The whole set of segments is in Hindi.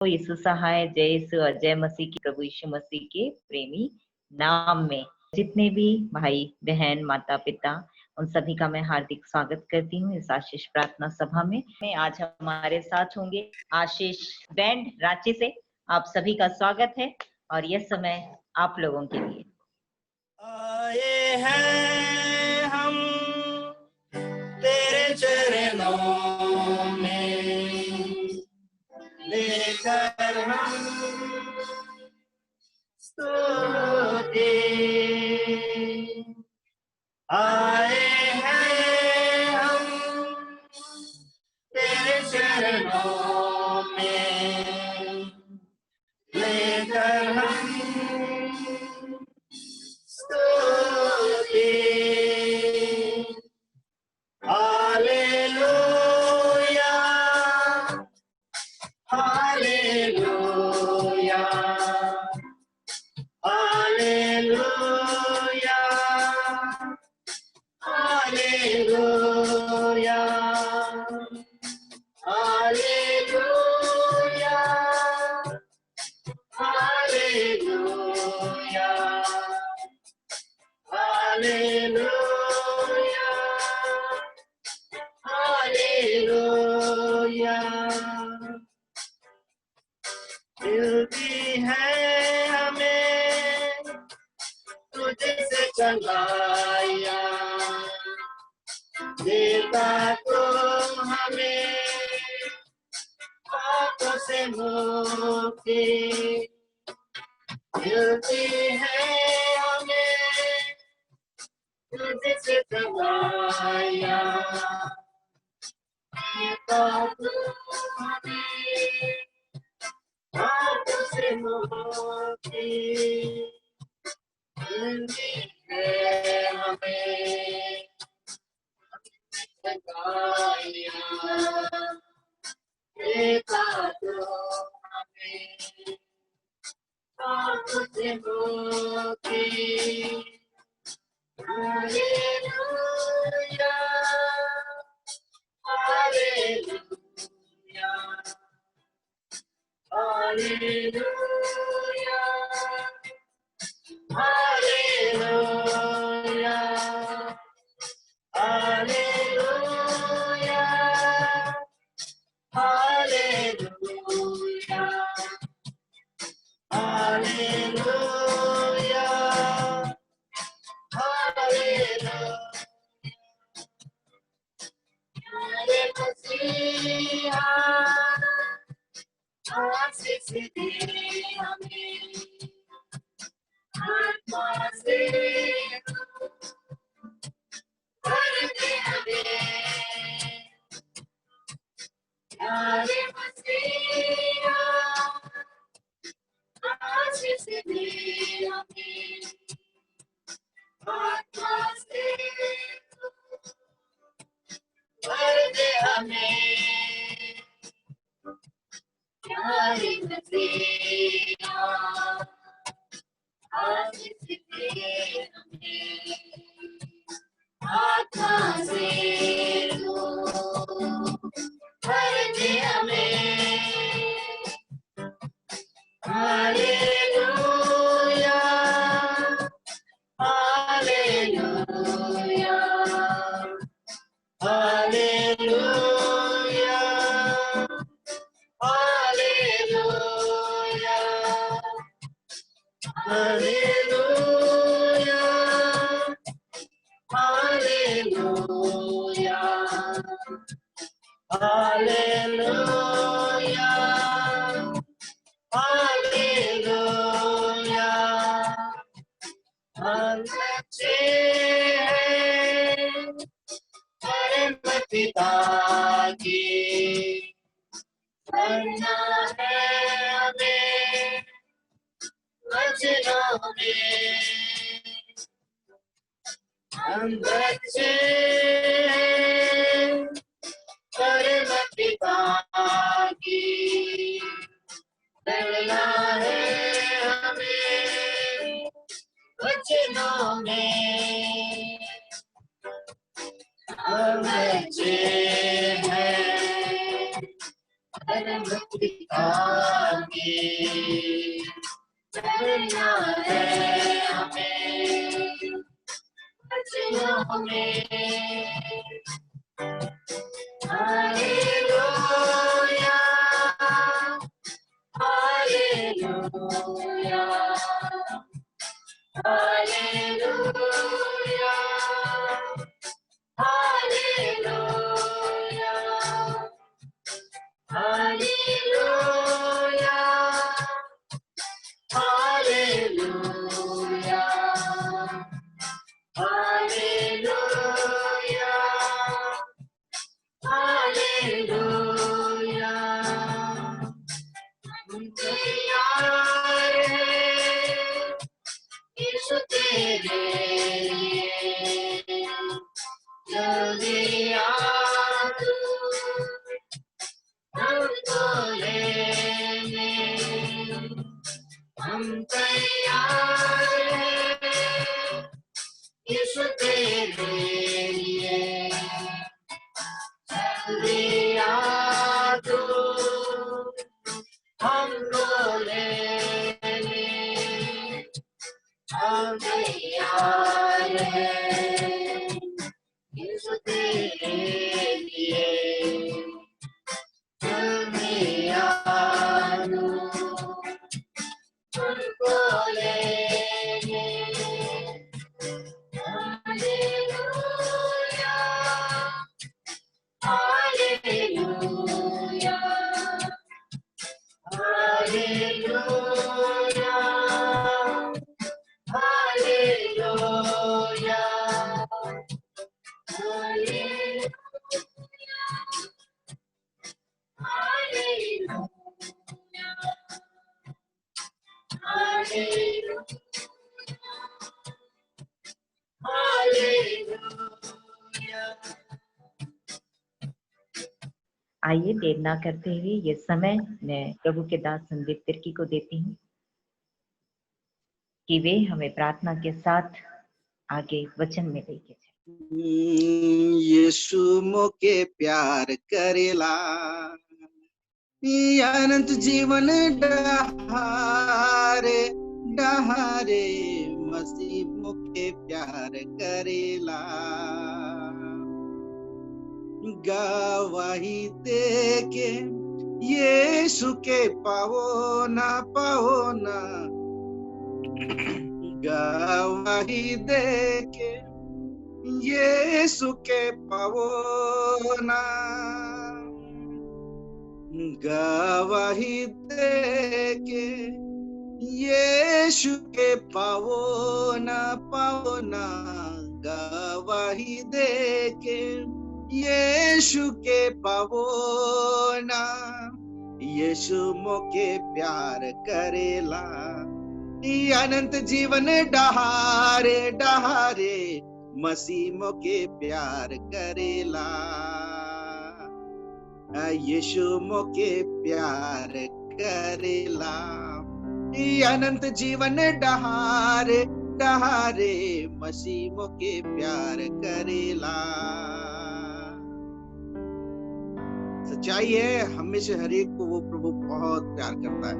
यीशु सहाय, जय यीशु, अजय मसीह की, प्रभु यीशु मसीह के प्रेमी नाम में जितने भी भाई बहन माता पिता उन सभी का मैं हार्दिक स्वागत करती हूँ इस आशीष प्रार्थना सभा में। आज हमारे साथ होंगे आशीष बैंड रांची से। आप सभी का स्वागत है और यह समय आप लोगों के लिए। आए हैं हम तेरे चरणों में, लेकर हम स्तुति। आए हैं हम तेरे चरणों में, लेकर हम स्तुति। Hallelujah, hallelujah, hallelujah, hallelujah, hallelujah, hallelujah, hallelujah, hallelujah. मिलती है हमें तुझसे चंगाइया, देता तो हमें पापों से मुक्ति। मिलती है हमें तुझसे चंगाइया, देता तो हमें पापों से मुक्ति। मिलती है हमें चंगाइया, देता तो हमें पापों से मुक्ति। Hallelujah, hallelujah, hallelujah, hallelujah, hallelujah, hallelujah, hallelujah, hallelujah. मेरे मसीहा आशीष दे हमें, आत्मा से भर दे हमें। मेरे मसीहा आशीष दे हमें, आत्मा से भर दे हमें। प्यारे मसीहा आशीष दे हमें, आत्मा से भर दे हमें। Hallelujah, hallelujah, hallelujah, hallelujah, hallelujah, hallelujah, hallelujah, hallelujah. हम बच्चे हैं परम पिता की, करना है हमें वचनों में। हम बच्चे हैं परम पिता की, करना है हमें वचनों में। हम बच्चे हैं परम पिता की चलना है हमें वचनों में। Hallelujah hallelujah hallelujah hallelujah hallelujah hallelujah hallelujah hallelujah. हम तैयार हैं यीशु तेरे लिए, जल्दी आ तू हमको लेने। हम तैयार हैं यीशु तेरे लिए, जल्दी आ तू हमको लेने। हम तैयार हैं यीशु तेरे लिए, जल्दी आ तू हमको लेने। हालेलुया हालेलुया हालेलुया हालेलुया आइए देर ना करते हुए ये समय मैं प्रभु के दास संदीप तिर्की को देती हूँ कि वे हमें प्रार्थना के साथ आगे वचन में लेके चलें। यीशु मोके प्यार करेला, अनंत जीवन डहारे डहारे, मसीह मोके प्यार करेला। गवाही दे के यीशु के पाओ ना, गवाही दे के यीशु के पाओ ना, गवाही दे के यीशु के पाओ ना, गवाही दे के यीशु के पाओ ना। यीशु मोके प्यार करेला, अनंत जीवन डहारे डहारे, मसीह मोके प्यार करेला। यीशु मोके प्यार करेला, अनंत जीवन डहारे डहारे, मसीह मोके प्यार करेला। सच्चाई है, हमें से हर एक को वो प्रभु बहुत प्यार करता है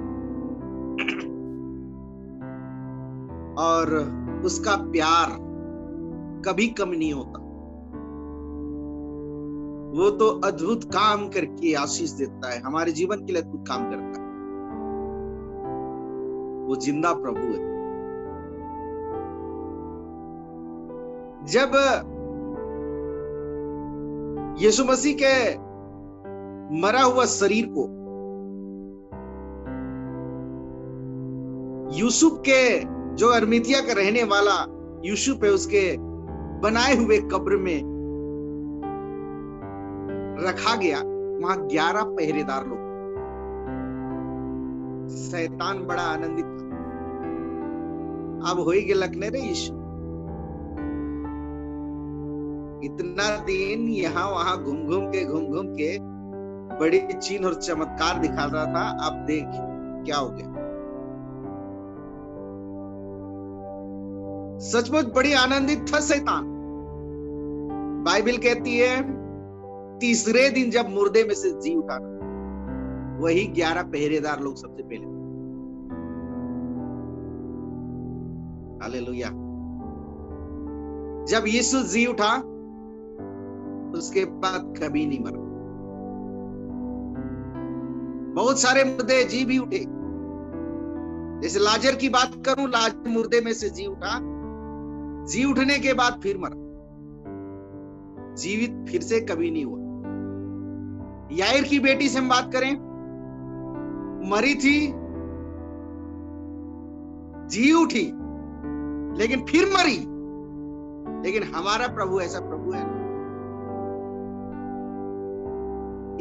और उसका प्यार कभी कम नहीं होता। वो तो अद्भुत काम करके आशीष देता है, हमारे जीवन के लिए अद्भुत काम करता है। वो जिंदा प्रभु है। जब यीशु मसीह के मरा हुआ शरीर को यूसुफ के, जो अरमितिया का रहने वाला यूसुफ है, उसके बनाए हुए कब्र में रखा गया, वहां 11 पहरेदार लोग। शैतान बड़ा आनंदित था, अब हो ही गया लखने रे यीशु, इतना दिन यहाँ वहां घूम घूम के बड़ी चिन्ह और चमत्कार दिखा रहा था, अब देख क्या हो गया। सचमुच बड़ी आनंदित था शैतान। बाइबल कहती है तीसरे दिन जब मुर्दे में से जी उठा, वही 11 पहरेदार लोग सबसे पहले। हालेलुया। जब यीशु जी उठा उसके बाद कभी नहीं मरा। बहुत सारे मुर्दे जी भी उठे। जैसे लाजर की बात करूं, लाजर मुर्दे में से जी उठा, जी उठने के बाद फिर मरा, जीवित फिर से कभी नहीं हुआ। याईर की बेटी से हम बात करें, मरी थी, जी उठी, लेकिन फिर मरी। लेकिन हमारा प्रभु ऐसा प्रभु है,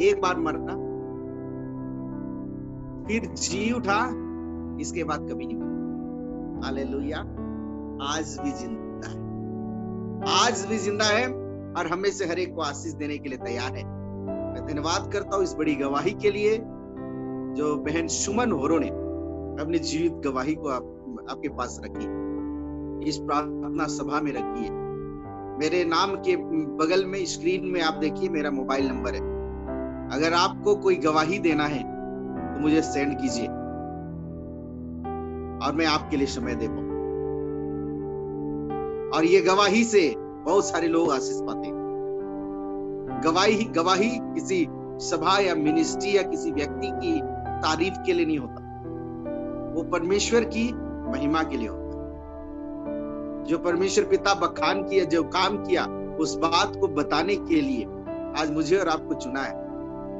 एक बार मरना फिर जी उठा, इसके बाद कभी नहीं मरा। हालेलुया। आज भी जिंदा है, आज भी जिंदा है और हमें से हर एक को आशीष देने के लिए तैयार है। मैं धन्यवाद करता हूं इस बड़ी गवाही के लिए जो बहन सुमन होरो ने अपनी जीवित गवाही को आपके पास रखी, इस प्रार्थना सभा में रखी है। मेरे नाम के बगल में स्क्रीन में आप देखिए मेरा मोबाइल नंबर है। अगर आपको कोई गवाही देना है तो मुझे सेंड कीजिए और मैं आपके लिए समय दे पाऊं। और ये गवाही से बहुत सारे लोग आशीष पाते हैं। गवाही किसी सभा या मिनिस्ट्री या किसी व्यक्ति की तारीफ के लिए नहीं होता, वो परमेश्वर की महिमा के लिए होता है। जो परमेश्वर पिता बखान किया, जो काम किया, उस बात को बताने के लिए आज मुझे और आपको चुना है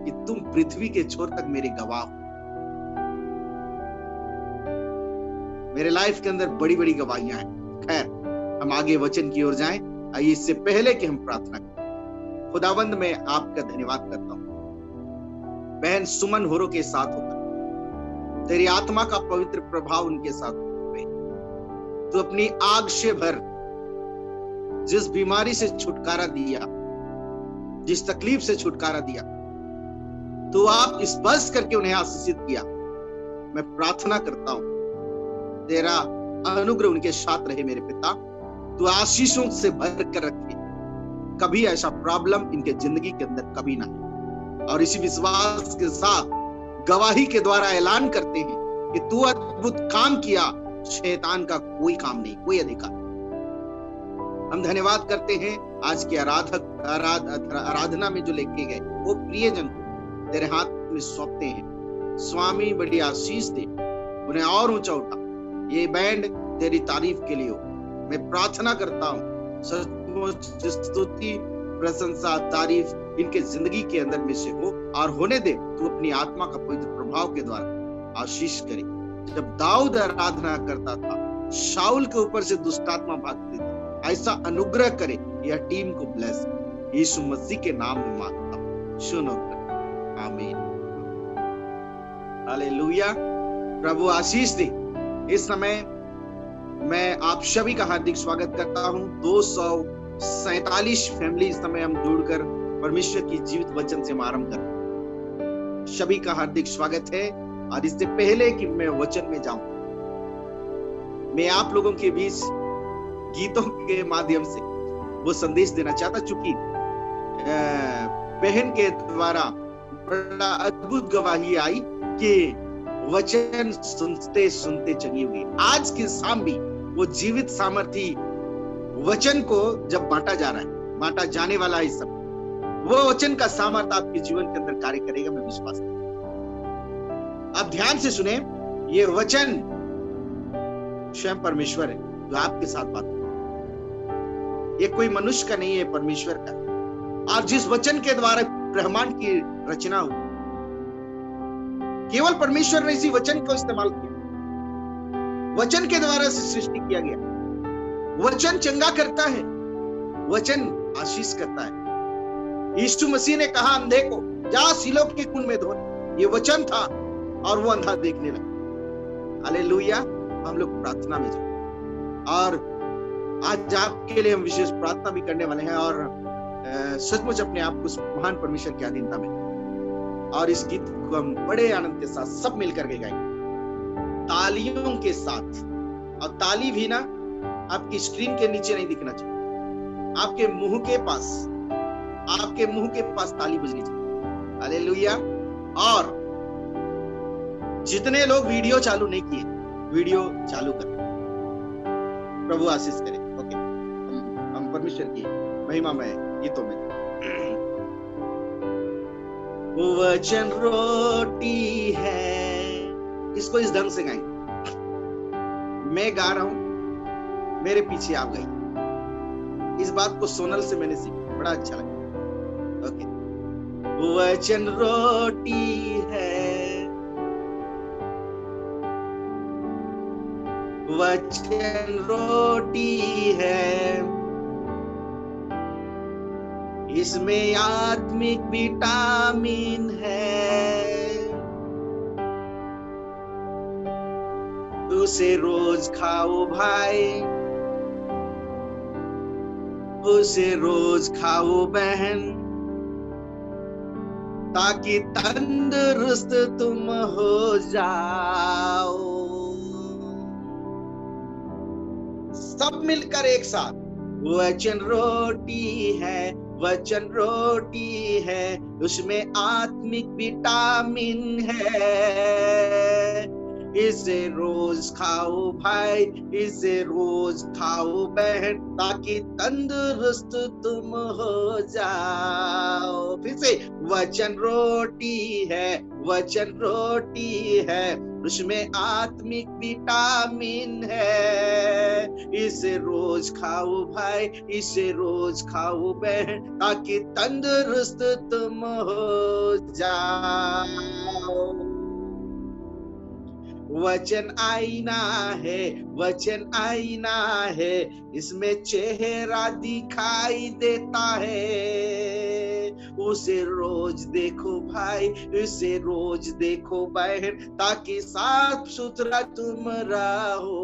कि तुम पृथ्वी के छोर तक मेरे गवाह हो। मेरे लाइफ के अंदर बड़ी बड़ी गवाहियां हैं। खैर, हम आगे वचन की ओर जाएं। आइए, इससे पहले कि हम प्रार्थना करें, खुदावंद मैं आपका धन्यवाद करता हूं बहन सुमन होरो के साथ होकर तेरी आत्मा का पवित्र प्रभाव उनके साथ हुए। तू अपनी आग से भर, जिस बीमारी से छुटकारा दिया, जिस तकलीफ से छुटकारा दिया, तो आप इस बस करके उन्हें आशीषित किया। मैं प्रार्थना करता हूं तेरा अनुग्रह उनके साथ रहे मेरे पिता। तू आशीषों से भर कर रखे, कभी ऐसा प्रॉब्लम इनके जिंदगी के अंदर कभी ना हो। और इसी विश्वास के साथ गवाही के द्वारा ऐलान करते हैं कि तू अद्भुत काम किया, शैतान का कोई काम नहीं, कोई अधिकार। हम धन्यवाद करते हैं आज की आराधना में जो लेके गए वो प्रियजन को तेरे हाथ में सौंपते हैं। स्वामी बड़ी आशीष दे, उन्हें और ऊंचा उठा। ये बैंड तेरी तारीफ के लिए हो। मैं प्रार्थना करता हूँ सचमुच स्तुति, प्रशंसा, तारीफ इनके जिंदगी के अंदर में से हो और होने दे। तू अपनी आत्मा का पवित्र प्रभाव के द्वारा आशीष करे। जब दाऊद आराधना करता था, शाऊल के ऊपर से दुष्टात्मा भागती थी, ऐसा अनुग्रह करे। यह टीम को ब्लेस, यीशु मसीह के नाम में मांगता हूँ, सुनो। आमीन। हालेलुया। प्रभु आशीष दे। इस समय मैं आप सभी का हार्दिक स्वागत करता हूं। 247 फैमिली इस समय हम जुड़कर परमेश्वर की जीवित वचन से आरंभ कर, सभी का हार्दिक स्वागत है। और इससे पहले कि मैं वचन में जाऊं, मैं आप लोगों के बीच गीतों के माध्यम से वो संदेश देना चाहता, चूंकि बहन के द्वारा बड़ा अद्भुत गवाही आई कि वचन सुनते सुनते चली हुई। आज की शाम भी वो जीवित सामर्थी वचन को जब बांटा जा रहा है, बांटा जाने वाला है, सब वो वचन का सामर्थ आपके जीवन के अंदर कार्य करेगा, मैं विश्वास करता हूं। आप ध्यान से सुने, ये वचन स्वयं परमेश्वर है जो आपके साथ बात कर रहा है। ये कोई मनुष्य का नहीं है, परमेश्वर का। और जिस वचन के द्वारा ब्रह्मांड की रचना हुई, केवल परमेश्वर ने इसी वचन को इस्तेमाल किया। वचन के द्वारा से सृष्टि किया गया। वचन चंगा करता है, वचन आशीष करता है। यीशु मसीह ने कहा अंधे को, जा सिलों के कुंड में धो। ये वचन था और वो अंधा देखने लगा। हालेलुया। हम लोग प्रार्थना में जाए और आज आपके लिए हम विशेष प्रार्थना भी करने वाले हैं और सचमुच अपने आप को महान परमेश्वर की अधीनता में। और इस गीत को हम बड़े आनंद के साथ सब मिलकर के गाएंगे, तालियों के साथ। और ताली भी ना आपकी स्क्रीन के नीचे नहीं दिखना चाहिए, आपके मुंह के पास ताली बजनी चाहिए। हालेलुया। और जितने लोग वीडियो चालू नहीं किए, वीडियो चालू कर। प्रभु आशीष करे। ओके, हम परमेश्वर की महिमा में गीतों में। वचन रोटी है, इसको इस ढंग से गाएंगे। मैं गा रहा हूं, मेरे पीछे आप गाइए। इस बात को सोनल से मैंने सीखा, बड़ा अच्छा लगा। ओके, वचन रोटी है, वचन रोटी है, इसमें आत्मिक विटामिन है, उसे रोज खाओ भाई, उसे रोज खाओ बहन, ताकि तंदुरुस्त तुम हो जाओ। सब मिलकर एक साथ, वचन रोटी है, वचन रोटी है, उसमें आत्मिक विटामिन है, इसे रोज खाओ भाई, इसे रोज खाओ बहन, ताकि तंदुरुस्त तुम हो जाओ। फिर से, वचन रोटी है, वचन रोटी है, उसमें आत्मिक विटामिन है, इसे रोज खाओ भाई, इसे रोज खाओ बहन, ताकि तंदुरुस्त तुम हो जाओ। वचन आईना है, वचन आईना है, इसमें चेहरा दिखाई देता है, उसे रोज देखो भाई, उसे रोज देखो बहन, ताकि साफ सुथरा तुम रहो।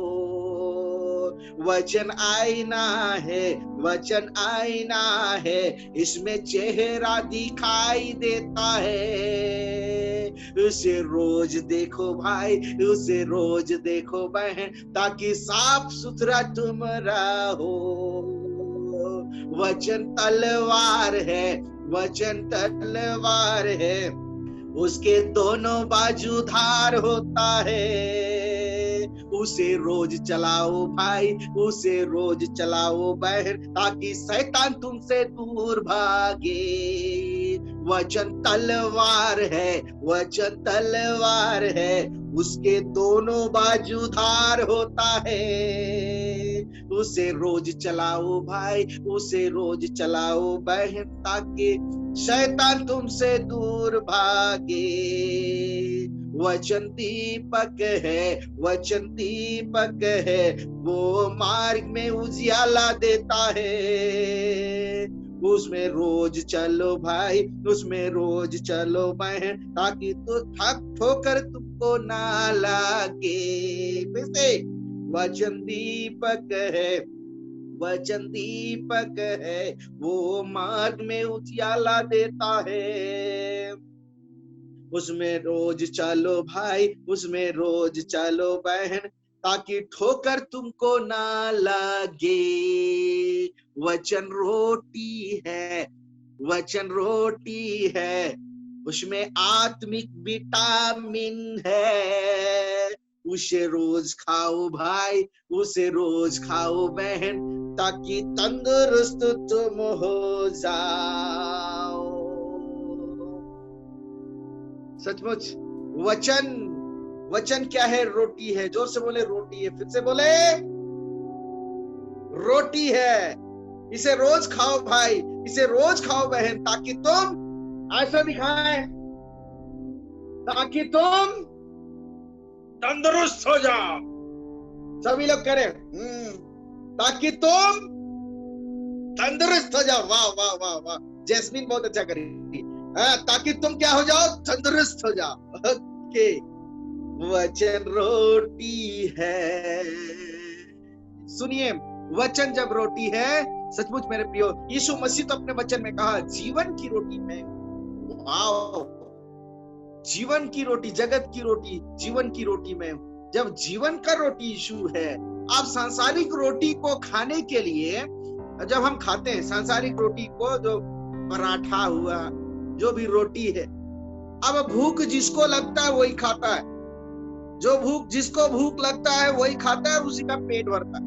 वचन आईना है, वचन आईना है, इसमें चेहरा दिखाई देता है, उसे रोज देखो भाई, उसे रोज देखो बहन, ताकि साफ सुथरा तुम रहो। वचन तलवार है, वचन तलवार है, उसके दोनों बाजू धार होता है, उसे रोज चलाओ भाई, उसे रोज चलाओ बहन, ताकि शैतान तुमसे दूर भागे। वचन तलवार है, वचन तलवार है, उसके दोनों बाजू धार होता है, उसे रोज चलाओ भाई, उसे रोज चलाओ बहन, ताकि शैतान तुमसे दूर भागे। वचन दीपक है, वचन दीपक है, वो मार्ग में उजियाला देता है, उसमें रोज चलो भाई, उसमें रोज चलो बहन, ताकि तो थक ठोकर तुमको ना लगे। फिर से, वचन दीपक है, वचन दीपक है, वो मार्ग में उजियाला देता है, उसमें रोज चलो भाई, उसमें रोज चलो बहन, ताकि ठोकर तुमको ना लगे। वचन रोटी है, वचन रोटी है, उसमें आत्मिक विटामिन है, उसे रोज खाओ भाई, उसे रोज खाओ बहन, ताकि तंदुरुस्त तुम हो जाओ। सचमुच वचन, वचन क्या है? रोटी है। जोर से बोले रोटी है। फिर से बोले रोटी है। इसे रोज खाओ भाई, इसे रोज खाओ बहन, ताकि तुम ऐसा दिखाए, ताकि तुम तंदुरुस्त हो जाओ। सभी लोग करें ताकि तुम तंदुरुस्त हो जाओ। वाह वाह वाह वाह, जैस्मीन बहुत अच्छा करेगी। ताकि तुम क्या हो जाओ? तंदुरुस्त हो जाओ। ओके, वचन रोटी है। सुनिए, वचन जब रोटी है, सचमुच मेरे प्रियो, यीशु मसीह तो अपने वचन में कहा जीवन की रोटी मैं हूं। वाओ, जीवन की रोटी, जगत की रोटी, जीवन की रोटी मैं हूं। जब जीवन का रोटी यीशु है, आप सांसारिक रोटी को खाने के लिए जब हम खाते हैं सांसारिक रोटी को, जो पराठा हुआ, जो भी रोटी है, अब भूख जिसको लगता है वही खाता है। जिसको भूख लगता है वही खाता है और उसी का पेट भरता है।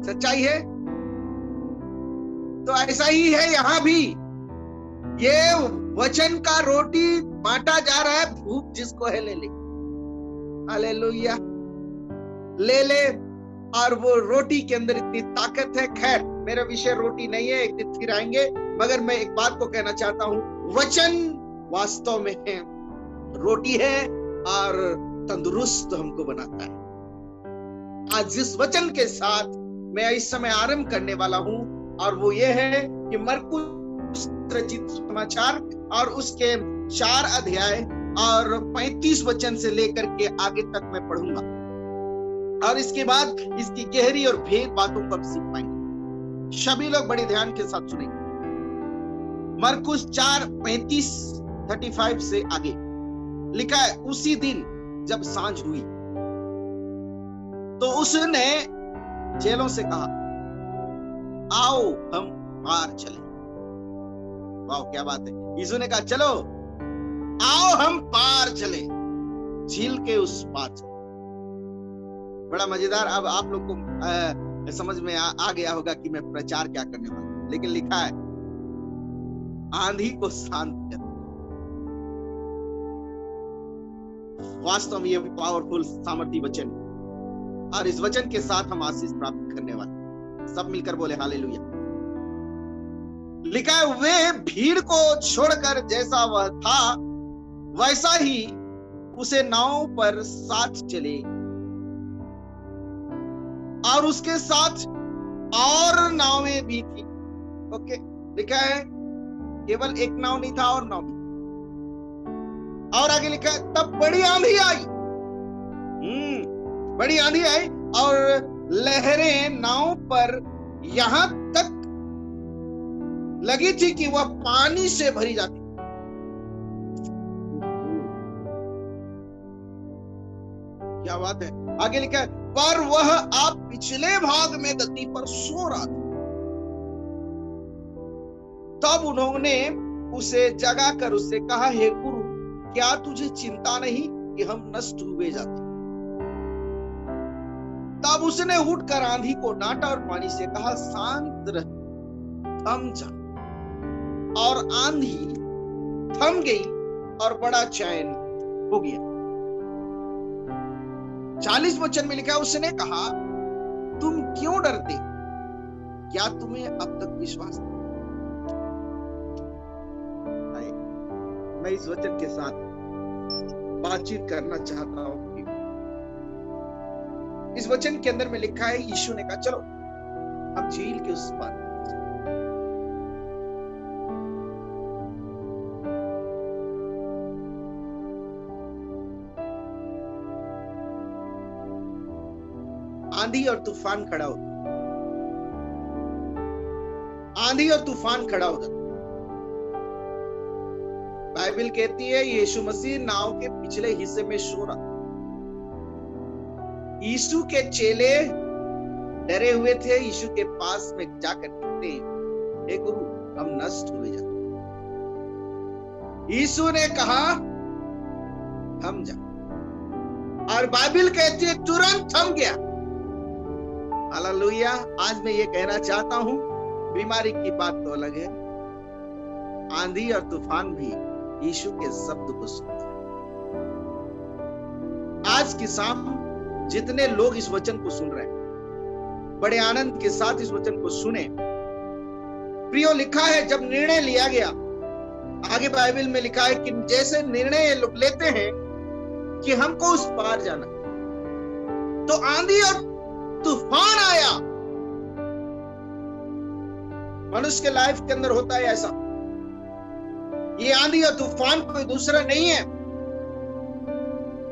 सच्चाई है। तो ऐसा ही है यहां भी, ये वचन का रोटी बांटा जा रहा है। भूख जिसको है ले ले, हालेलुया, ले ले। और वो रोटी के अंदर इतनी ताकत है। खैर, मेरा विषय रोटी नहीं है, एक दिन फिर आएंगे, मगर मैं एक बात को कहना चाहता हूं, वचन वास्तव में है, रोटी है और तंदुरुस्त हमको बनाता है। आज जिस वचन के साथ मैं इस समय आरंभ करने वाला हूं, और वो ये है कि मरकुस रचित समाचार और उसके 4 अध्याय और 35 वचन से लेकर के आगे तक मैं पढ़ूंगा, और इसके बाद इसकी गहरी और भेद बातों को हम सीख पाएंगे। सभी लोग बड़े ध्यान के साथ सुनेंगे। मरकुस 4:35 से आगे लिखा है, उसी दिन जब सांझ हुई तो उसने चेलों से कहा, आओ हम पार चले। वाह, क्या बात है। यीशु ने कहा, चलो आओ हम पार चले, झील के उस पार चले। बड़ा मजेदार। अब आप लोग को समझ में आ गया होगा कि मैं प्रचार क्या करने वाला हूं, लेकिन लिखा है, आंधी को शांत कर। वास्तव में ये पावरफुल सामर्थी वचन, और इस वचन के साथ हम आशीष प्राप्त करने वाले। सब मिलकर बोले हालेलुया। लिखा है, वे भीड़ को छोड़कर जैसा वह था वैसा ही उसे नाव पर साथ चले, और उसके साथ और नावें भी थी। ओके, लिखा है केवल एक नाव नहीं था, और नाव भी। और आगे लिखा है, तब बड़ी आंधी आई। बड़ी आंधी आई और लहरें नाव पर यहां तक लगी थी कि वह पानी से भरी जाती। क्या बात है। आगे लिखा है, पर वह आप पिछले भाग में गद्दी पर सो रहा था। तब उन्होंने उसे जगाकर उससे कहा, हे गुरु, क्या तुझे चिंता नहीं कि हम नष्ट हुए जाते? तब उसने उठकर आंधी को डांटा और पानी से कहा, शांत रह, थम जा। और आंधी थम गई और बड़ा चैन हो गया। 40 वचन में लिखा है, उसने कहा, तुम क्यों डरते? क्या तुम्हें अब तक विश्वास नहीं? मैं इस वचन के साथ बातचीत करना चाहता हूं। इस वचन के अंदर में लिखा है, यीशु ने कहा, चलो अब झील के उस पार। आंधी और तूफान खड़ा होता, आंधी और तूफान खड़ा होता। बाइबल कहती है, यीशु मसीह नाव के पिछले हिस्से में सो रहा। यीशु के चेले डरे हुए थे। यीशु के पास में जाकर कहते हैं, हे गुरु, हम नष्ट हुए जाते। यीशु ने कहा, थम जा। और बाइबल कहती है, तुरंत थम गया। हालेलुया। आज मैं ये कहना चाहता हूं, बीमारी की बात तो अलग है, आंधी और तूफान भी यीशु के शब्द को सुनते हैं। आज की शाम जितने लोग इस वचन को सुन रहे हैं, बड़े आनंद के साथ इस वचन को सुने। प्रियो, लिखा है, जब निर्णय लिया गया, आगे बाइबल में लिखा है कि जैसे निर्णय लोग लेते हैं कि हमको उस पार जाना, तो आंधी और तूफान आया। मनुष्य के लाइफ के अंदर होता है ऐसा। ये आंधी और तूफान कोई दूसरा नहीं है।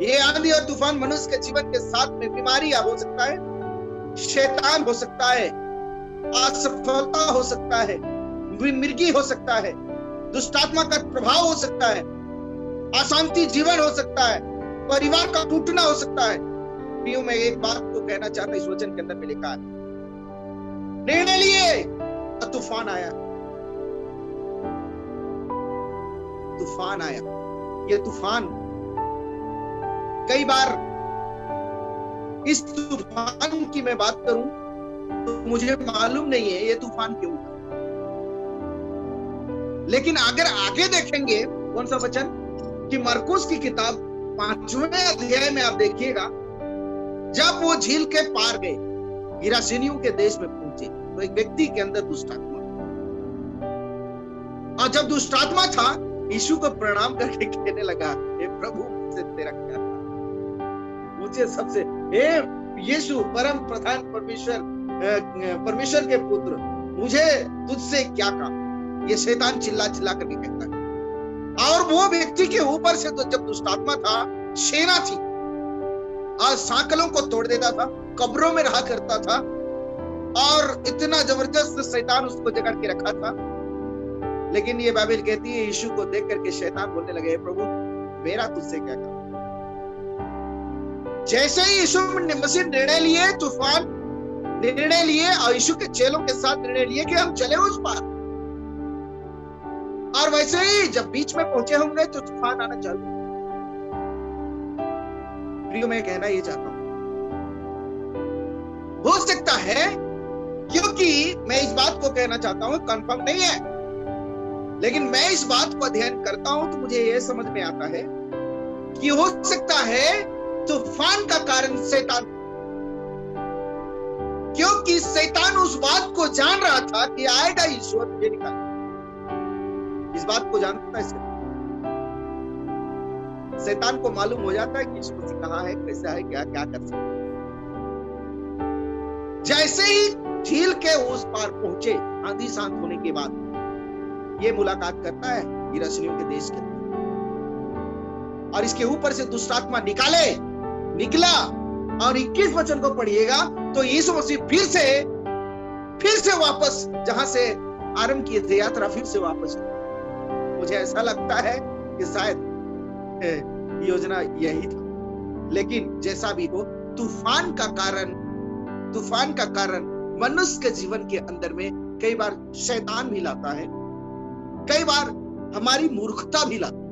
ये आंधी और तूफान मनुष्य के जीवन के साथ में बीमारी हो सकता है, शैतान हो सकता है, असफलता हो सकता है, मिर्गी हो सकता है, दुष्टात्मा का प्रभाव हो सकता है, अशांति जीवन हो सकता है, परिवार का टूटना हो सकता है। प्रियो, मैं एक बात को कहना चाहता हूं, इस वचन के अंदर में लिखा है, निर्णय लिए और तूफान आया। तूफान आया। ये तूफान कई बार इस तूफान की मैं बात करूं तो मुझे मालूम नहीं है ये तूफान क्यों था, लेकिन अगर आगे देखेंगे कौन सा वचन कि मरकुस की किताब 5वें अध्याय में आप देखिएगा, जब वो झील के पार गए, गिरासेनियों के देश में पहुंचे, तो एक व्यक्ति के अंदर दुष्टात्मा, और जब दुष्टात्मा था यीशु को प्रणाम करके कहने लगा, हे प्रभु मुझसे तेरा क्या था, मुझे सबसे, हे यीशु परम प्रधान परमेश्वर के पुत्र, मुझे तुझसे क्या काम, ये शैतान चिल्ला चिल्ला करके कहता है। और वो व्यक्ति के ऊपर से तो जब दुष्टात्मा था, सेना थी और सांकलों को तोड़ देता था, कब्रों में रहा करता था, और इतना जबरदस्त शैतान उसको जकड़ के रखा था। लेकिन ये बाइबल कहती है यीशु को देख करके शैतान बोलने लगे, प्रभु मेरा तुझसे क्या काम। जैसे ही यीशु मसीह निर्णय लिए, तूफान निर्णय लिए और यीशु के चेलों के साथ निर्णय लिए कि हम चले उस पार, और वैसे ही जब बीच में पहुंचे होंगे तो तूफान आना चालू। प्रियो मैं कहना ये चाहता हूं, हो सकता है, क्योंकि मैं इस बात को कहना चाहता हूं, कंफर्म नहीं है, लेकिन मैं इस बात को अध्ययन करता हूं तो मुझे यह समझ में आता है कि हो सकता है तूफान का कारण शैतान, क्योंकि शैतान उस बात को जान रहा था कि आएगा यीशु तुझे निकाल, इस बात को जानता है शैतान को मालूम हो जाता है कि यीशु मसीह कहां है, कैसा है, क्या क्या कर सकता है। जैसे ही झील के उस पार पहुंचे, आंधी शांत होने के बाद ये मुलाकात करता है गिरासेनियों के देश के अंदर, और इसके ऊपर से दुष्टात्मा निकला, और 21 वचन को पढ़िएगा तो यीशु मसीह फिर से वापस जहां से आरंभ किए थे यात्रा, फिर से वापस। मुझे ऐसा लगता है कि शायद योजना यही था, लेकिन जैसा भी हो, तूफान का कारण मनुष्य के जीवन के अंदर में कई बार शैतान भी लाता है, कई बार हमारी मूर्खता भी लाती है।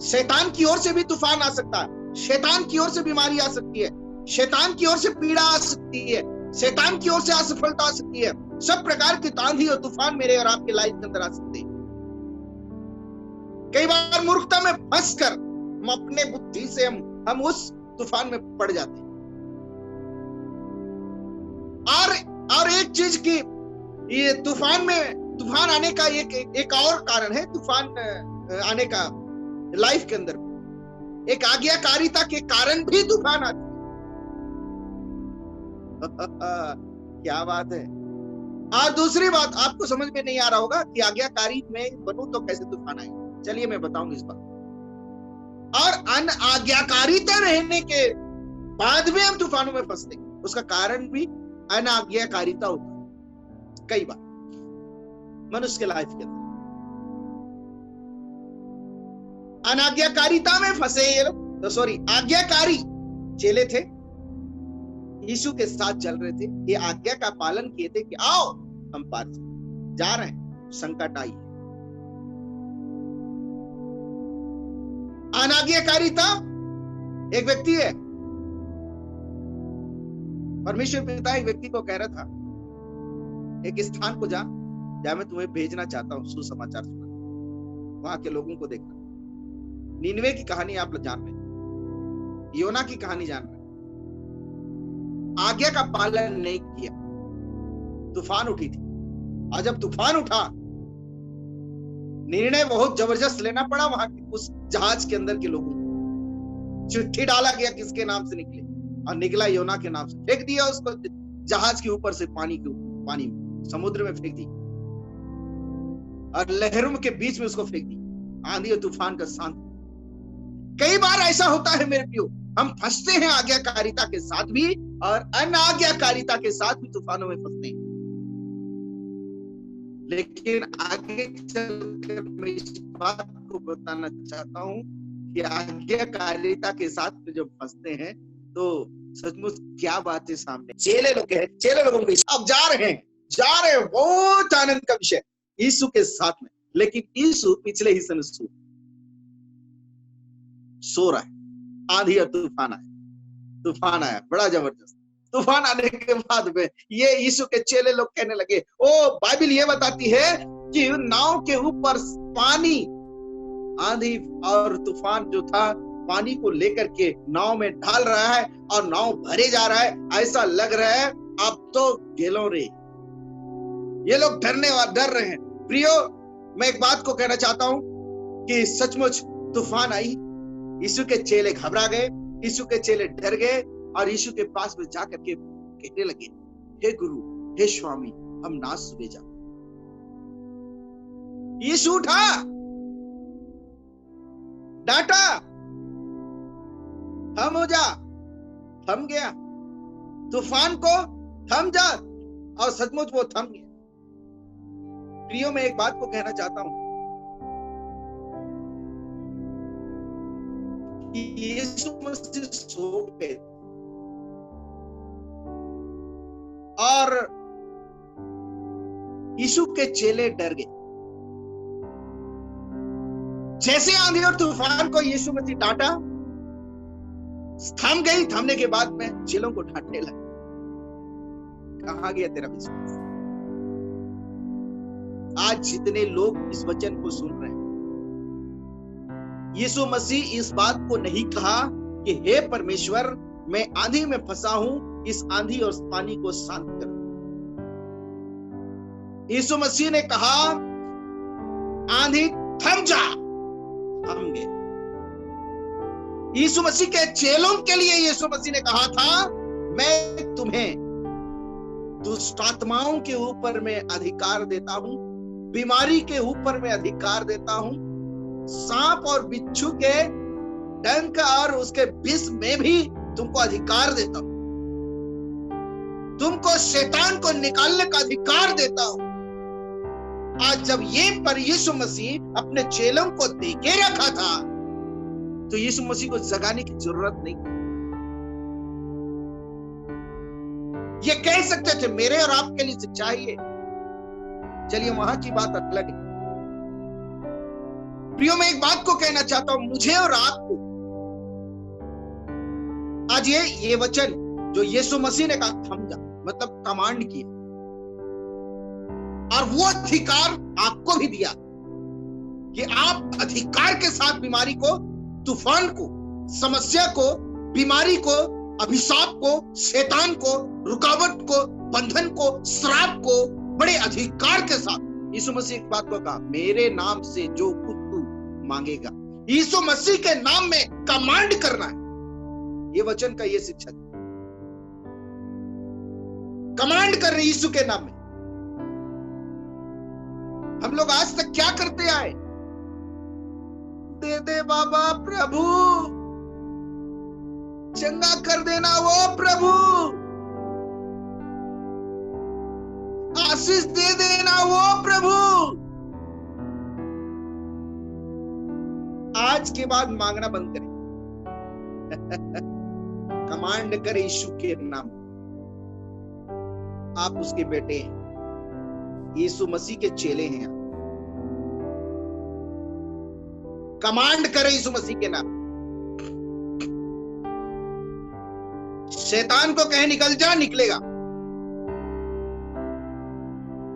शैतान की ओर से भी तूफान आ सकता है, शैतान की ओर से बीमारी आ सकती है, शैतान की ओर से पीड़ा आ सकती है, शैतान की ओर से असफलता आ सकती है। सब प्रकार की आंधी और तूफान मेरे और आपके लाइफ के अंदर आ सकते हैं। कई बार मूर्खता में फंसकर हम अपने बुद्धि से हम उस तूफान में पड़ जाते हैं। और एक चीज की, ये तूफान आने का एक और कारण है, तूफान आने का लाइफ के अंदर एक आज्ञाकारिता के कारण भी तूफान आती है। क्या बात है। और दूसरी बात आपको समझ में नहीं आ रहा होगा कि आज्ञाकारी में बनूं तो कैसे तूफान आए। चलिए मैं बताऊंगा इस बात। और अनाज्ञाकारिता रहने के बाद भी हम तूफानों में फंसते, उसका कारण भी अनाज्ञाकारिता होता है। कई बार मनुष्य के लाइफ के अंदर अनाज्ञाकारिता में फंसे ये लोग, सॉरी आज्ञाकारी चेले थे, यीशु के साथ चल रहे थे, ये आज्ञा का पालन किए थे कि आओ हम पार जा रहे हैं, संकट आई। अनाज्ञाकारिता एक व्यक्ति है, परमेश्वर पिता एक व्यक्ति को कह रहा था एक स्थान को जा मैं तुम्हें भेजना चाहता हूं सुसमाचार सुना, वहां के लोगों को देखना। निनवे की कहानी आप लोग जान रहे, योना की कहानी जान रहे, आज्ञा का पालन नहीं किया, तूफान उठी थी। और जब तूफान उठा, निर्णय बहुत जबरदस्त लेना पड़ा वहां के उस जहाज के अंदर के लोगों को। चिट्ठी डाला गया किसके नाम से निकले, और निकला योना के नाम से। फेंक दिया उसको जहाज के ऊपर से, पानी में, समुद्र में फेंक दी, और लहरों के बीच में उसको फेंक दी, आंधी और तूफान का शांत। कई बार ऐसा होता है मेरे प्रियो, हम फंसते हैं आज्ञाकारिता के साथ भी और अनाज्ञाकारिता के साथ भी तूफानों में फंसते हैं। लेकिन आगे चलकर मैं इस बात को बताना चाहता हूं कि आज्ञाकारिता के साथ जब फंसते हैं तो सचमुच क्या बात है सामने। चेले लोगों के अब जा रहे हैं, बहुत आनंद का विषय यीशु के साथ में। लेकिन यीशु पिछले हिस्से में सो रहा है, आंधी और तूफान आया। तूफान आया, बड़ा जबरदस्त। तूफान आने के बाद में ये यीशु के चेले लोग कहने लगे, ओ बाइबल ये बताती है कि नाव के ऊपर पानी, आंधी और तूफान जो था पानी को लेकर के नाव में ढाल रहा है और नाव भरे जा रहा है। ऐसा लग रहा है अब तो गेलो रे, ये लोग डर रहे हैं। प्रियो, मैं एक बात को कहना चाहता हूं कि सचमुच तूफान आई, यीशु के चेले घबरा गए, यीशु के चेले डर गए और यीशु के पास में जाकर के कहने लगे, हे गुरु, हे स्वामी, हम नाश हुए जा। यीशु उठा, डांटा, थम हो जा, थम गया। तूफान को थम जा, और सचमुच वो थम गया। प्रियो, मैं एक बात को कहना चाहता हूं, यीशु मसीह सो गए और यीशु के चेले डर गए। जैसे आंधी और तूफान को यीशु मसीह डांटा, थम गई। थमने के बाद में चेलों को डांटने लगा, कहां गया तेरा विश्वास? आज जितने लोग इस वचन को सुन रहे हैं, यीशु मसीह इस बात को नहीं कहा कि हे परमेश्वर, मैं आंधी में फंसा हूं, इस आंधी और पानी को शांत कर दो। यीशु मसीह ने कहा, आंधी थम जा, थम गए। यीशु मसीह के चेलों के लिए यीशु मसीह ने कहा था, मैं तुम्हें दुष्ट आत्माओं के ऊपर में अधिकार देता हूं, बीमारी के ऊपर में अधिकार देता हूं, सांप और बिच्छू के डंक और उसके विष में भी तुमको अधिकार देता हूं, तुमको शैतान को निकालने का अधिकार देता हूं। आज जब ये पर यीशु मसीह अपने चेलों को देके रखा था, तो यीशु मसीह को जगाने की जरूरत नहीं। ये कह सकते थे मेरे और आपके लिए सच्चाई है। चलिए, वहां की बात अलग है। प्रियो, मैं एक बात को कहना चाहता हूं, मुझे और आपको आज ये वचन जो यीशु मसीह ने कहा थम जा, मतलब कमांड किया, और वो अधिकार आपको भी दिया कि आप अधिकार के साथ बीमारी को, तूफान को, समस्या को, बीमारी को, अभिशाप को, शैतान को, रुकावट को, बंधन को, श्राप को बड़े अधिकार के साथ यीशु मसीह एक बात को कहा, मेरे नाम से जो कुछ तू मांगेगा, यीशु मसीह के नाम में कमांड करना है। ये वचन का ये शिक्षा, कमांड कर रहे यीशु के नाम में। हम लोग आज तक क्या करते आए? दे दे बाबा प्रभु, चंगा कर देना वो प्रभु, आशीष दे देना वो प्रभु। आज के बाद मांगना बंद करें, कमांड करे यीशु के नाम। आप उसके बेटे हैं, यीशु मसीह के चेले हैं। कमांड करे यीशु मसीह के नाम। शैतान को कहे निकल जा, निकलेगा।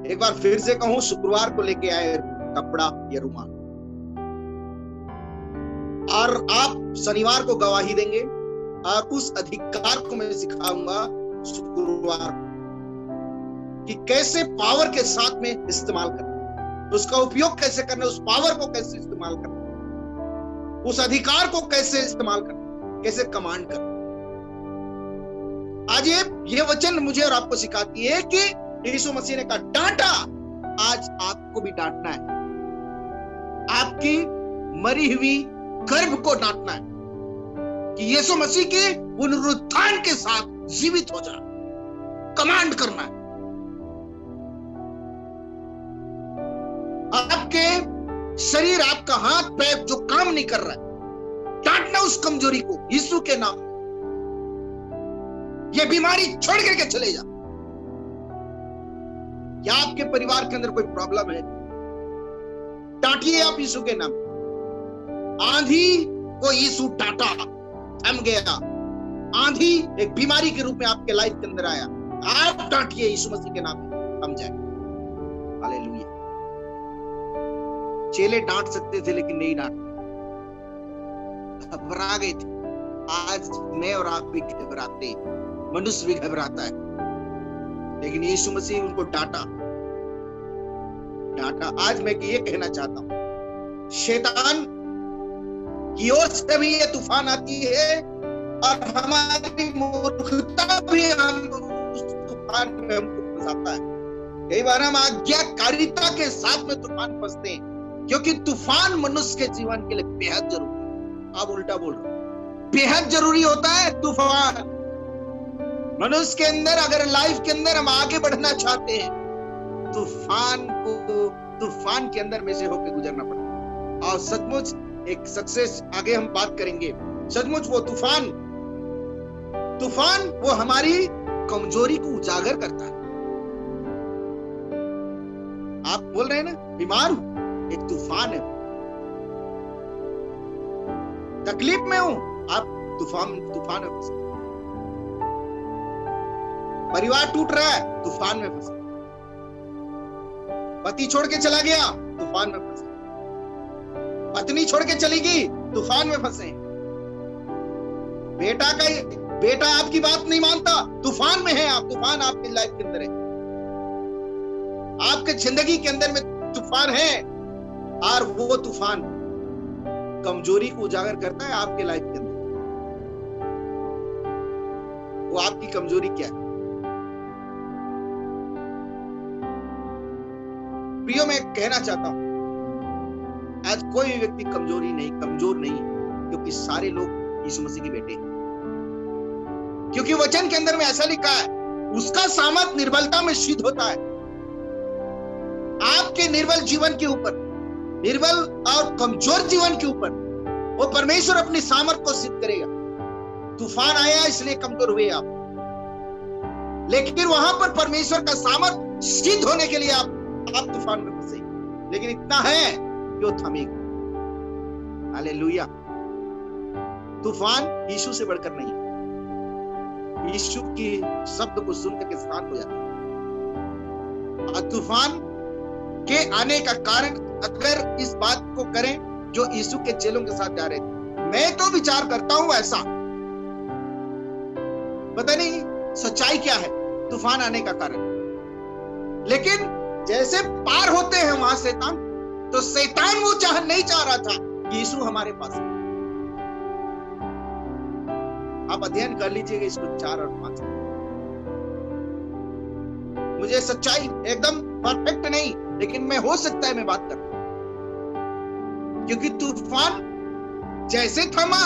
एक बार फिर से कहूं, शुक्रवार को लेके आए कपड़ा या रुमाल, और आप शनिवार को गवाही देंगे, और उस अधिकार को मैं सिखाऊंगा शुक्रवार कि कैसे पावर के साथ में इस्तेमाल करना, उसका उपयोग कैसे करना, उस पावर को कैसे इस्तेमाल करना, उस अधिकार को कैसे इस्तेमाल करना, कैसे कमांड करना। आज ये वचन मुझे और आपको सिखाती है कि यीशु मसीह ने कहा डांटा, आज आपको भी डांटना है। आपकी मरी हुई गर्भ को डांटना है कि यीशु मसीह के पुनरुत्थान के साथ जीवित हो जा। कमांड करना है। आपके शरीर, आपका हाथ पैर जो काम नहीं कर रहा है, डांटना उस कमजोरी को यीशु के नाम। ये बीमारी छोड़ करके चले जा। या आपके परिवार के अंदर कोई प्रॉब्लम है, डांटिए आप यीशु के नाम। आंधी को यीशु डांटा, थम गया, आंधी एक बीमारी के रूप में आपके लाइफ के अंदर आया, आप डांटिए यीशु मसीह के नाम में, थम जाए। हालेलुया। चेले डांट सकते थे लेकिन नहीं डांटे, घबरा गए थे। आज मैं और आप भी घबराते, मनुष्य भी घबराता है, लेकिन यीशु मसीह उनको डांटा। आज मैं ये कहना चाहता हूं, शैतान की ओर से भी ये तूफान आती है और हमारी मूर्खता भी हम उस तूफान में हमको फंसाता है। कई बार हम आज्ञाकारिता के साथ में तूफान फंसते हैं, क्योंकि तूफान मनुष्य के जीवन के लिए बेहद जरूरी है। आप उल्टा बोल रहे हो, बेहद जरूरी होता है तूफान मनुष्य के अंदर। अगर लाइफ के अंदर हम आगे बढ़ना चाहते हैं, तूफान के अंदर में से होकर गुजरना पड़ता है। और सचमुच एक सक्सेस, आगे हम बात करेंगे, सचमुच वो तूफान वो हमारी कमजोरी को उजागर करता है। आप बोल रहे हैं ना, बीमार हूं, एक तूफान है, तकलीफ में हूं, आप तूफान में फंसे। परिवार टूट रहा है, तूफान में फंसे। पति छोड़ के चला गया, तूफान में फंसे। पत्नी छोड़ के चली गई, तूफान में फंसे। बेटा आपकी बात नहीं मानता, तूफान में है आप, तूफान आपकी लाइफ के अंदर है, आपके जिंदगी के अंदर में तूफान है। और वो तूफान कमजोरी को उजागर करता है आपके लाइफ के अंदर। वो आपकी कमजोरी क्या है? प्रियो, मैं कहना चाहता हूं, आज कोई भी व्यक्ति कमजोर नहीं, क्योंकि सारे लोग यीशु मसीह के बेटे हैं। क्योंकि वचन के अंदर में ऐसा लिखा है, उसका सामर्थ निर्बलता में सिद्ध होता है। आपके निर्बल जीवन के ऊपर, निर्बल और कमजोर जीवन के ऊपर वो परमेश्वर अपनी सामर्थ को सिद्ध करेगा। तूफान आया इसलिए कमजोर हुए आप, लेकिन वहां पर परमेश्वर का सामर्थ सिद्ध होने के लिए आप तूफान में फंसे, लेकिन इतना है कि वो थमेगा। हालेलुया। तूफान यीशु से बढ़कर नहीं है। यीशु की शब्द को सुनकर के शांत हो जाता है। और तूफान के आने का कारण अगर इस बात को करें जो यीशु के चेलों के साथ जा रहे थे, मैं तो विचार करता हूं ऐसा, पता नहीं सच्चाई क्या है तूफान आने का कारण, लेकिन जैसे पार होते हैं वहां शैतान, तो शैतान वो नहीं चाह रहा था कि यीशु हमारे पास है। आप अध्ययन कर लीजिएगा इसको 4 और 5। मुझे सच्चाई एकदम परफेक्ट नहीं, लेकिन मैं हो सकता है मैं बात कर, क्योंकि तूफान जैसे थमा,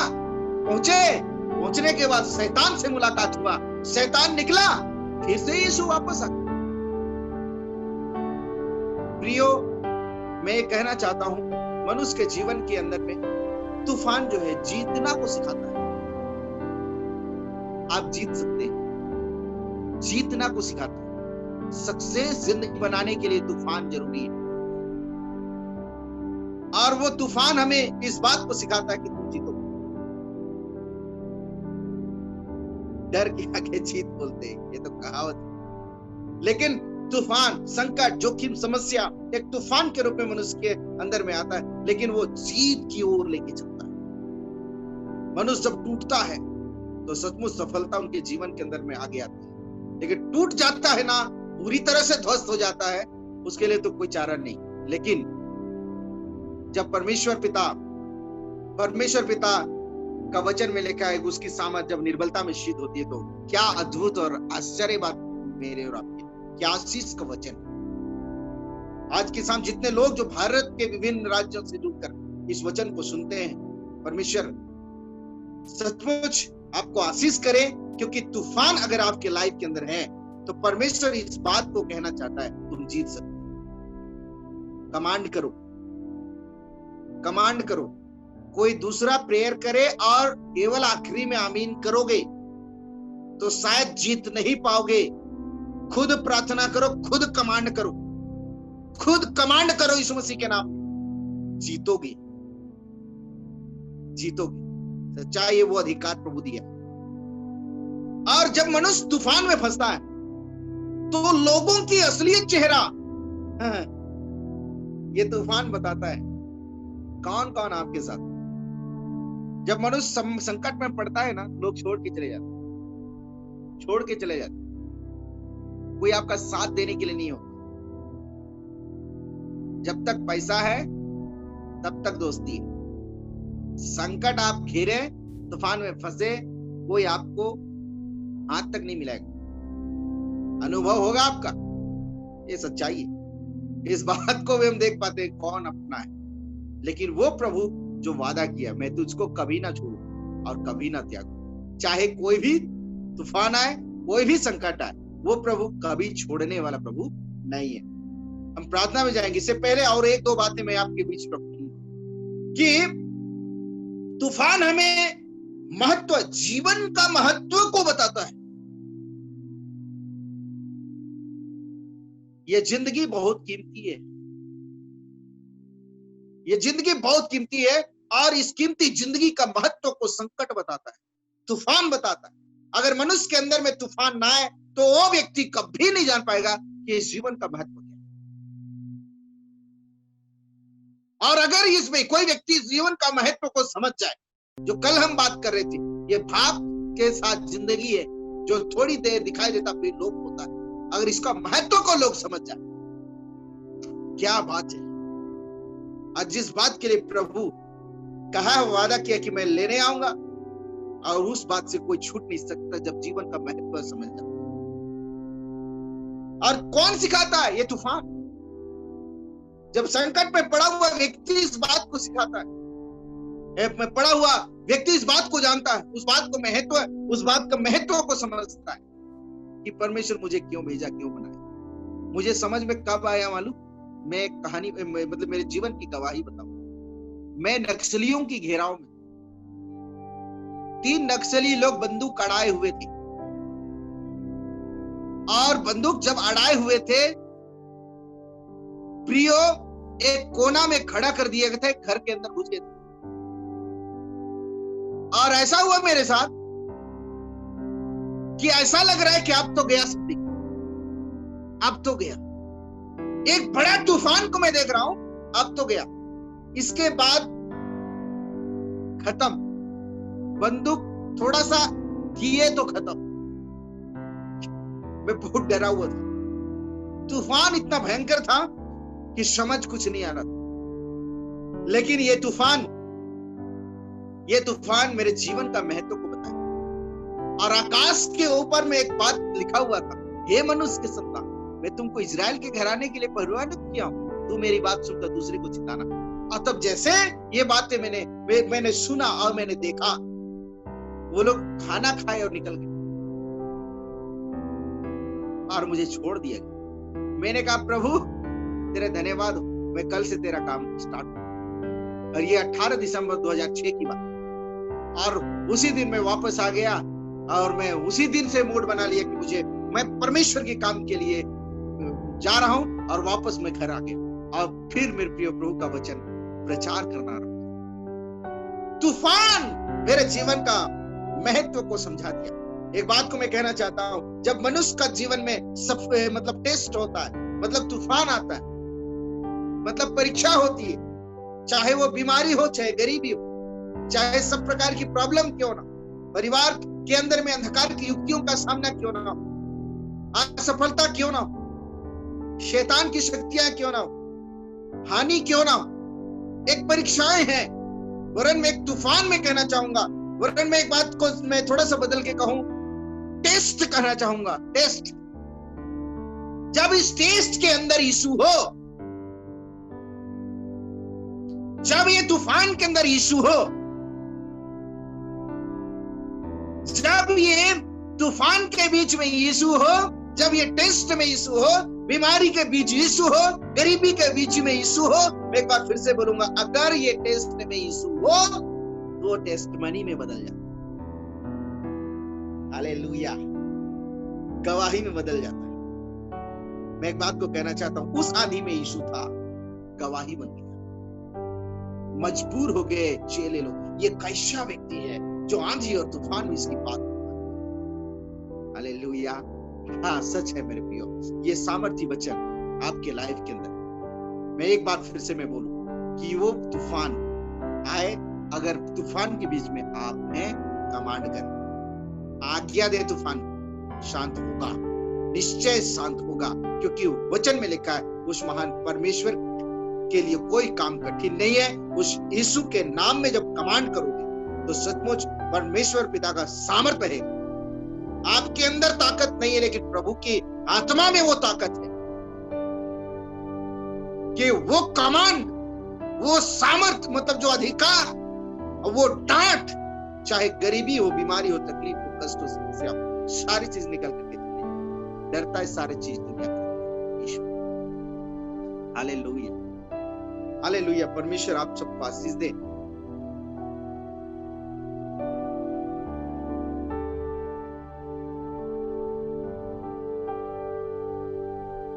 पहुंचने के बाद शैतान से मुलाकात हुआ, शैतान निकला, फिर से यीशु वापस आ गया। प्रियो, मैं ये कहना चाहता हूं, मनुष्य के जीवन के अंदर में तूफान जो है जीतना को सिखाता है। आप जीत सकते हैं, जीतना को सिखाता है। सक्सेस जिंदगी बनाने के लिए तूफान जरूरी है, और वो तूफान हमें इस बात को सिखाता है कि तुम जीतो। डर के आगे जीत बोलते हैं, ये तो कहावत है, लेकिन तूफान, संकट, जोखिम, समस्या एक तूफान के रूप में मनुष्य के अंदर में आता है, लेकिन वो जीत की ओर लेके चलता है। मनुष्य जब टूटता है तो सचमुच सफलता उनके जीवन के अंदर में आगे आती है, लेकिन टूट जाता है ना, पूरी तरह से ध्वस्त हो जाता है, उसके लिए तो कोई चारा नहीं। लेकिन जब परमेश्वर पिता का वचन में लिखा है, उसकी सामर्थ जब निर्बलता में सिद्ध होती है, तो क्या अद्भुत और आश्चर्य बात मेरे और आपके, क्या आशीष का वचन। आज के शाम जितने लोग जो भारत के विभिन्न राज्यों से जुड़कर इस वचन को सुनते हैं, परमेश्वर सचमुच आपको आशीष करे, क्योंकि तूफान अगर आपके लाइफ के अंदर है तो परमेश्वर इस बात को कहना चाहता है, तुम जीत सकते। कमांड करो, कोई दूसरा प्रेयर करे और केवल आखिरी में आमीन करोगे तो शायद जीत नहीं पाओगे। खुद प्रार्थना करो, खुद कमांड करो यीशु मसीह के नाम, जीतोगे। चाहिए वो अधिकार प्रभु दिया। और जब मनुष्य तूफान में फंसता है तो लोगों की असलियत चेहरा ये तूफान बताता है कौन कौन आपके साथ। जब मनुष्य संकट में पड़ता है ना, लोग छोड़ के चले जाते, छोड़ के चले जाते, कोई आपका साथ देने के लिए नहीं होता। जब तक पैसा है तब तक दोस्ती है। संकट आप घेरे, तूफान में फंसे, कोई आपको हाथ तक नहीं मिलेगा। अनुभव होगा आपका, ये सच्चाई है। इस बात को भी हम देख पाते हैं कौन अपना है। लेकिन वो प्रभु जो वादा किया, मैं तुझको कभी ना छोड़ू और कभी ना त्यागू, चाहे कोई भी तूफान आए, कोई भी संकट आए, वो प्रभु कभी छोड़ने वाला प्रभु नहीं है। हम प्रार्थना में जाएंगे। इससे पहले और एक दो बातें मैं आपके बीच रखूंगा कि तूफान हमें महत्व, जीवन का महत्व को बताता है। ये जिंदगी बहुत कीमती है, ये जिंदगी बहुत कीमती है, और इस कीमती जिंदगी का महत्व को संकट बताता है, तूफान बताता है। अगर मनुष्य के अंदर में तूफान ना आए तो वो व्यक्ति कभी नहीं जान पाएगा कि इस जीवन का महत्व क्या है। और अगर इसमें कोई व्यक्ति इस जीवन का महत्व को समझ जाए, जो कल हम बात कर रहे थे, ये भाव के साथ जिंदगी है जो थोड़ी देर दिखाई देता फिर लोप होता है। अगर इसका महत्व को लोग समझ जाए, क्या बात है। आज जिस बात के लिए प्रभु कहा, वादा किया कि मैं लेने आऊंगा, और उस बात से कोई छूट नहीं सकता जब जीवन का महत्व समझ जाता। और कौन सिखाता है? ये तूफान। जब संकट में पड़ा हुआ व्यक्ति इस बात को सिखाता है, में पड़ा हुआ व्यक्ति इस बात को जानता है, उस बात को महत्व है, उस बात का महत्व को समझता है कि परमेश्वर मुझे क्यों भेजा, क्यों बनाया। मुझे समझ में कब आया मालूम? मैं कहानी मतलब मेरे जीवन की गवाही बताऊं। मैं नक्सलियों की घेराव में, 3 नक्सली लोग बंदूक अड़ाए हुए थे, और बंदूक जब अड़ाए हुए थे, प्रियो एक कोना में खड़ा कर दिए गए थे, घर के अंदर घुस गए थे। और ऐसा हुआ मेरे साथ कि ऐसा लग रहा है कि अब तो गया सब, अब तो गया। एक बड़ा तूफान को मैं देख रहा हूं, अब तो गया। इसके बाद खत्म, बंदूक थोड़ा सा किए तो खत्म। मैं बहुत डरा हुआ था, तूफान इतना भयंकर था कि समझ कुछ नहीं आ रहा था। लेकिन ये तूफान मेरे जीवन का महत्व को बताया। और आकाश के ऊपर में एक बात लिखा हुआ था, हे मनुष्य के संतान, मैं तुमको इजराइल के घराने के लिए परिवर्तित किया हूं, तू मेरी बात सुनकर दूसरे को चिताना। और तब जैसे ये बातें मैंने सुना और मैंने देखा, वो लोग खाना खाए और निकल गए और मुझे छोड़ दिया गया। मैंने कहा प्रभु तेरे धन्यवाद हो, मैं कल से तेरा काम स्टार्ट करूं। और ये 18 दिसंबर 2006 की बात। और उसी दिन मैं वापस आ गया, और मैं उसी दिन से मूड बना लिया कि मैं परमेश्वर के काम के लिए जा रहा हूं, और वापस मैं घर आ गया। और फिर मेरे प्रिय प्रभु का वचन प्रचार करना रहा। तूफान मेरे जीवन का महत्व को समझा दिया। एक बात को मैं कहना चाहता हूं, जब मनुष्य का जीवन में सब मतलब टेस्ट होता है, मतलब तूफान आता है, मतलब परीक्षा होती है, चाहे वो बीमारी हो, चाहे गरीबी हो, चाहे सब प्रकार की प्रॉब्लम क्यों ना, परिवार के अंदर में अंधकार की युक्तियों का सामना क्यों ना हो, असफलता क्यों ना हो, शैतान की शक्तियां क्यों ना हो, हानि क्यों ना हो, एक परीक्षाएं हैं। वरन मैं एक तूफान में कहना चाहूंगा, वरन मैं एक बात को मैं थोड़ा सा बदल के कहूं, टेस्ट कहना चाहूंगा। टेस्ट, जब इस टेस्ट के अंदर यीशु हो, जब ये तूफान के अंदर यीशु हो, जब ये तूफान के बीच में यीशु हो, जब ये टेस्ट में यीशु हो, बीमारी के बीच यीशु हो, गरीबी के बीच में यीशु हो, मैं एक बार फिर से बोलूंगा, अगर ये टेस्ट में यीशु हो तो टेस्ट मनी में बदल जाता है। हालेलुया, गवाही में बदल जाता है। मैं एक बात को कहना चाहता हूं, उस आंधी में यीशु था, गवाही बन गया। मजबूर हो गए चेले लोग, ये कैसा व्यक्ति है जो आंधी और तूफान में इसकी बात करता है। हालेलुया। हाँ, सच है मेरे प्रियो, ये सामर्थी वचन आपके लाइफ के अंदर। मैं एक बार फिर से मैं बोलूं कि वो तूफान आए, अगर तूफान के बीच में आपने कमांड कर आज्ञा दे, तूफान शांत होगा, निश्चय शांत होगा, क्योंकि वचन में लिखा है उस महान परमेश्वर के लिए कोई काम कठिन नहीं है। उस यीशु के नाम में जब कमांड करोगे तो सचमुच परमेश्वर पिता का सामर्थ्य है। आपके अंदर ताकत नहीं है, लेकिन प्रभु की आत्मा में वो ताकत है कि वो कमांड, वो सामर्थ्य, मतलब जो अधिकार, वो डांट, चाहे गरीबी हो, बीमारी हो, तकलीफ हो, कष्ट हो, समस्या हो, सारी चीज निकल करके चले। डरता है सारी चीज दुनिया की। Hallelujah, hallelujah. परमेश्वर आप सबको आशीष दे।